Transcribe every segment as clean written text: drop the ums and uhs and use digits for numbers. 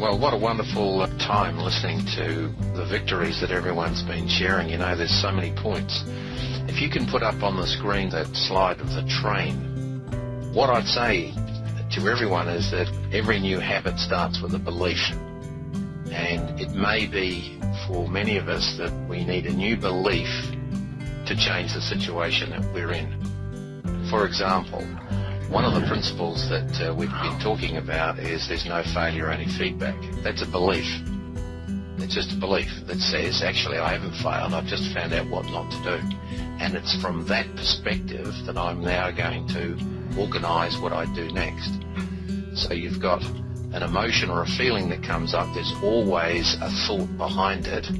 Well, what a wonderful time listening to the victories that everyone's been sharing. You know, there's so many points. If you can put up on the screen that slide of the train, what I'd say to everyone is that every new habit starts with a belief. And it may be for many of us that we need a new belief to change the situation that we're in. For example, one of the principles that we've been talking about is there's no failure, only feedback. That's a belief. It's just a belief that says, actually, I haven't failed, I've just found out what not to do. And it's from that perspective that I'm now going to organise what I do next. So you've got an emotion or a feeling that comes up, there's always a thought behind it,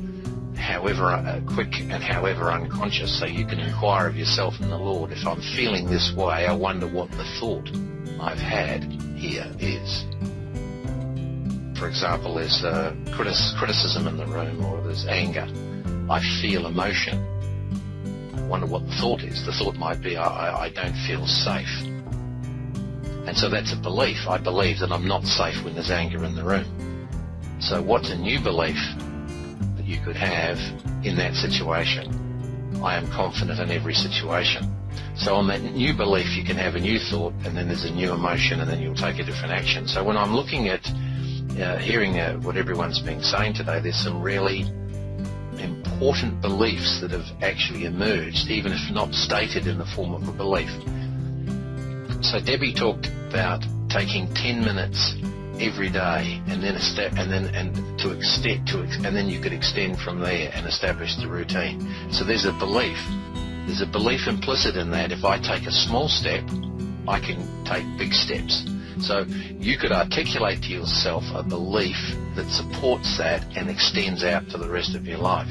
however quick and however unconscious, so you can inquire of yourself and the Lord. If I'm feeling this way, I wonder what the thought I've had here is. For example, there's criticism in the room, or there's anger. I feel emotion. I wonder what the thought is. The thought might be, I don't feel safe. And so that's a belief. I believe that I'm not safe when there's anger in the room. So what's a new belief that you could have in that situation? I am confident in every situation. So on that new belief, you can have a new thought, and then there's a new emotion, and then you'll take a different action. So when I'm looking at hearing what everyone's been saying today, there's some really important beliefs that have actually emerged, even if not stated in the form of a belief. So Debbie talked about taking 10 minutes every day, and then and then you could extend from there and establish the routine. So there's a belief. There's a belief implicit in that. If I take a small step, I can take big steps. So you could articulate to yourself a belief that supports that and extends out to the rest of your life.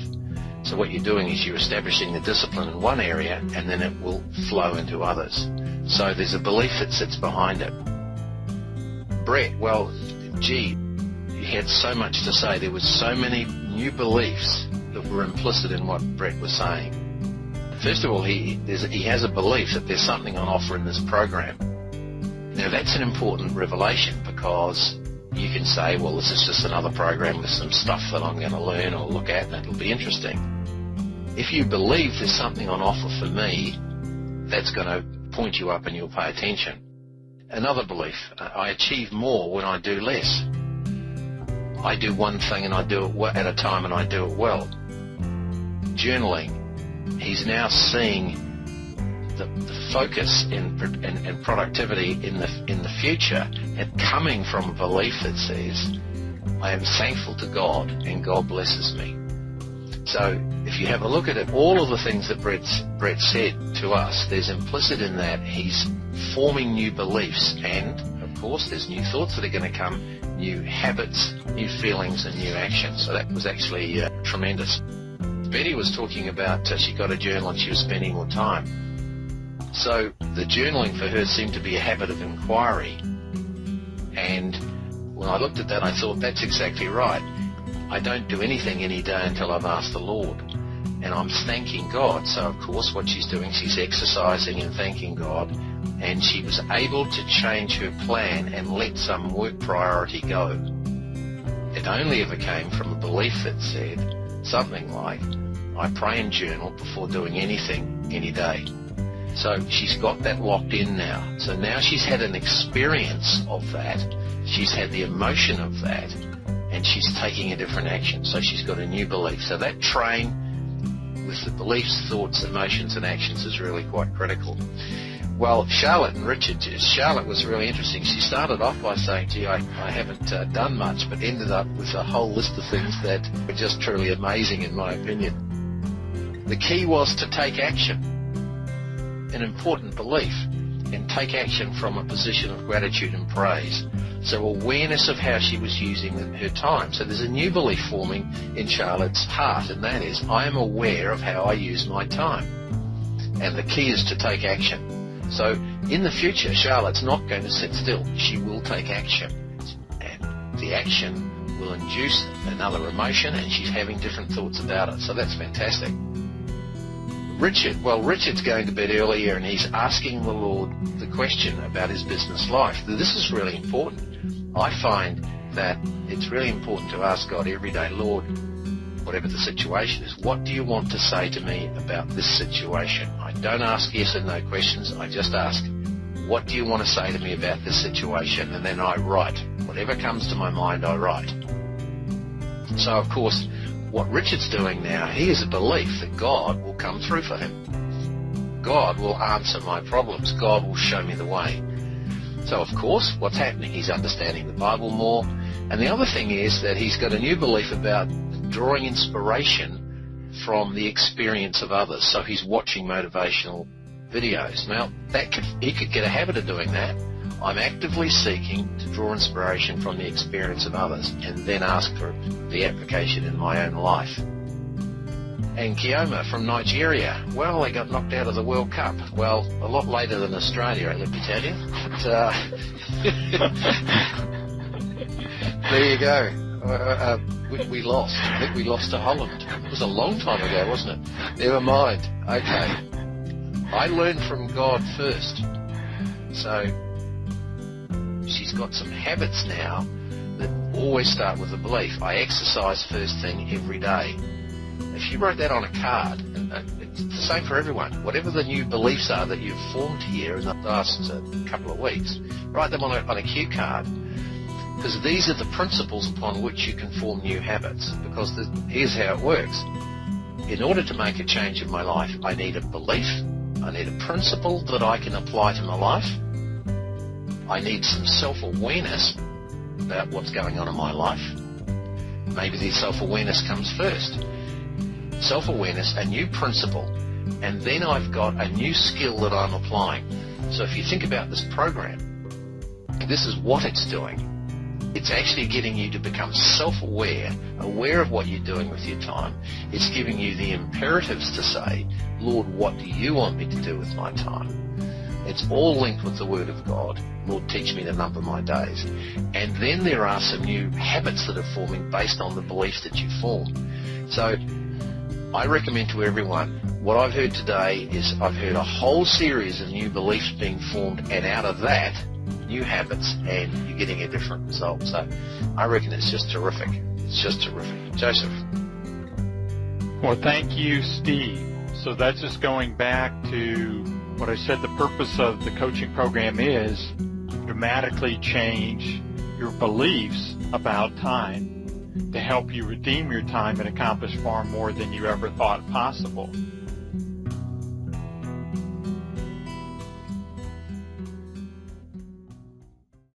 So what you're doing is you're establishing the discipline in one area, and then it will flow into others. So there's a belief that sits behind it. Brett, well, gee, he had so much to say. There was so many new beliefs that were implicit in what Brett was saying. First of all, he has a belief that there's something on offer in this program. Now, that's an important revelation, because you can say, well, this is just another program with some stuff that I'm going to learn or look at, and it'll be interesting. If you believe there's something on offer for me, that's going to point you up and you'll pay attention. Another belief, I achieve more when I do less. I do one thing and I do it at a time, and I do it well. Journaling, he's now seeing the focus and productivity in the future, and coming from a belief that says, I am thankful to God and God blesses me. So if you have a look at it, all of the things that Brett said to us, there's implicit in that he's forming new beliefs, and of course there's new thoughts that are going to come, new habits, new feelings, and new actions. So that was actually tremendous. Betty was talking about she got a journal and she was spending more time. So the journaling for her seemed to be a habit of inquiry. And when I looked at that, I thought, that's exactly right. I don't do anything any day until I've asked the Lord. And I'm thanking God. So, of course, what she's doing, she's exercising and thanking God. And she was able to change her plan and let some work priority go. It only ever came from a belief that said something like, I pray and journal before doing anything any day. So she's got that locked in now. So now she's had an experience of that. She's had the emotion of that. And she's taking a different action. So she's got a new belief. So that train with the beliefs, thoughts, emotions, and actions is really quite critical. Well, Charlotte and Richard, Charlotte was really interesting. She started off by saying, gee, I haven't done much, but ended up with a whole list of things that were just truly amazing in my opinion. The key was to take action, an important belief, and take action from a position of gratitude and praise. So awareness of how she was using her time. So there's a new belief forming in Charlotte's heart, and that is, I am aware of how I use my time. And the key is to take action. So in the future, Charlotte's not going to sit still. She will take action. And the action will induce another emotion, and she's having different thoughts about it. So that's fantastic. Richard, well, Richard's going to bed earlier, and he's asking the Lord the question about his business life. This is really important. I find that it's really important to ask God every day, Lord, whatever the situation is, what do you want to say to me about this situation? I don't ask yes and no questions. I just ask, what do you want to say to me about this situation? And then I write. Whatever comes to my mind, I write. So, of course, what Richard's doing now, he has a belief that God will come through for him. God will answer my problems. God will show me the way. So, of course, what's happening? He's understanding the Bible more. And the other thing is that he's got a new belief about drawing inspiration from the experience of others. So he's watching motivational videos. Now, he could get a habit of doing that. I'm actively seeking to draw inspiration from the experience of others and then ask for the application in my own life. And Kioma from Nigeria, well, they got knocked out of the World Cup. Well, a lot later than Australia, let me tell you. But, there you go. We lost. I think we lost to Holland. It was a long time ago, wasn't it? Never mind. Okay. I learned from God first. So she's got some habits now that always start with a belief. I exercise first thing every day. If you wrote that on a card, and it's the same for everyone, whatever the new beliefs are that you've formed here in the last couple of weeks, write them on a cue card, because these are the principles upon which you can form new habits. Because here's how it works. In order to make a change in my life, I need a belief, I need a principle that I can apply to my life, I need some self-awareness about what's going on in my life. Maybe the self-awareness comes first. Self-awareness, a new principle, and then I've got a new skill that I'm applying. So if you think about this program, this is what it's doing. It's actually getting you to become self-aware, aware of what you're doing with your time. It's giving you the imperatives to say, Lord, what do you want me to do with my time? It's all linked with the Word of God. Lord, teach me to number my days. And then there are some new habits that are forming based on the beliefs that you form. So I recommend to everyone, what I've heard today is I've heard a whole series of new beliefs being formed, and out of that, new habits, and you're getting a different result. So I reckon it's just terrific. It's just terrific. Joseph. Well, thank you, Steve. So that's just going back to what I said the purpose of the coaching program is dramatically change your beliefs about time to help you redeem your time and accomplish far more than you ever thought possible.